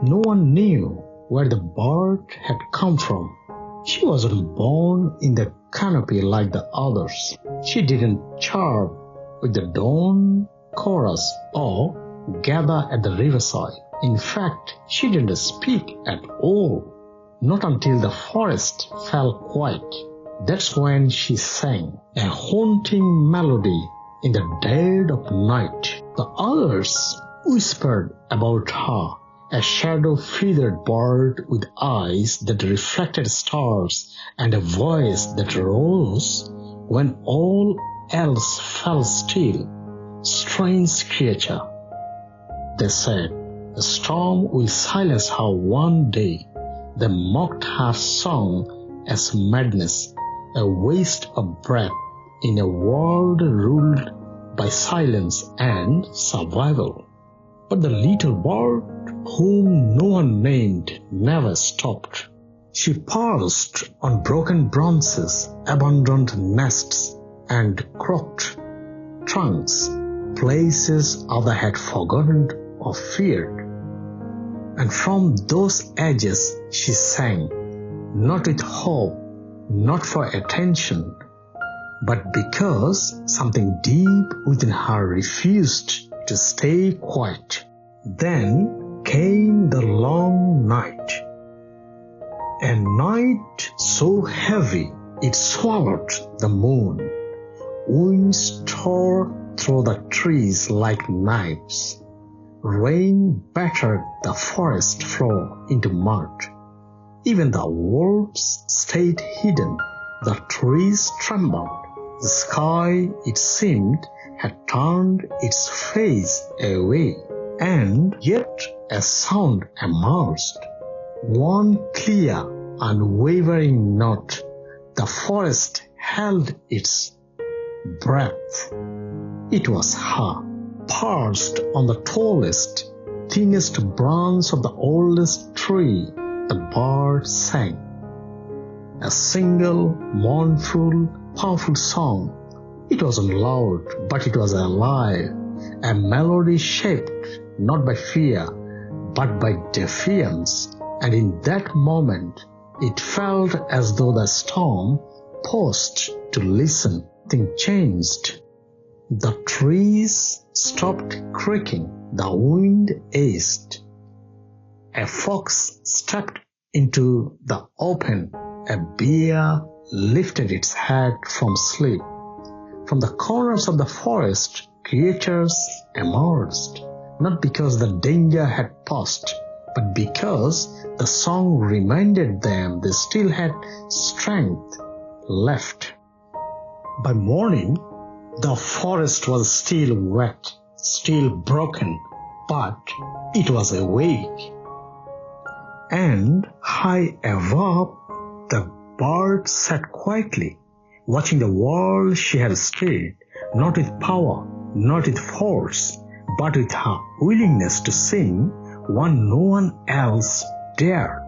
No one knew where the bird had come from. She wasn't born in the canopy like the others. She didn't chirp with the dawn chorus or gather at the riverside. In fact, she didn't speak at all. Not until the forest fell quiet. That's when she sang a haunting melody in the dead of night. The others whispered about her, a shadow-feathered bird with eyes that reflected stars and a voice that rose when all else fell still. Strange creature, they said. The storm will silence her one day. They mocked her song as madness, a waste of breath in a world ruled by silence and survival. But the little bird, whom no one named, never stopped. She paused on broken branches, abandoned nests, and crooked trunks, places others had forgotten or feared. And from those edges she sang, not with hope, not for attention, but because something deep within her refused to stay quiet. Then came the long night, a night so heavy it swallowed the moon. Winds tore through the trees like knives. Rain battered the forest floor into mud. Even the wolves stayed hidden. The trees trembled. The sky, it seemed, had turned its face away. And yet a sound emerged. One clear, unwavering note. The forest held its breath. It was her. Perched on the tallest, thinnest branch of the oldest tree, the bird sang. A single, mournful, powerful song. It wasn't loud, but it was alive. A melody shaped not by fear, but by defiance. And in that moment, it felt as though the storm paused to listen. Things changed. The trees stopped creaking. The wind eased. A fox stepped into the open. A bear lifted its head from sleep. From the corners of the forest, creatures emerged, not because the danger had passed, but because the song reminded them they still had strength left. By morning, the forest was still wet, still broken, but it was awake. And high above, the bird sat quietly, watching the world she had stirred, not with power, not with force, but with her willingness to sing when no one else dared.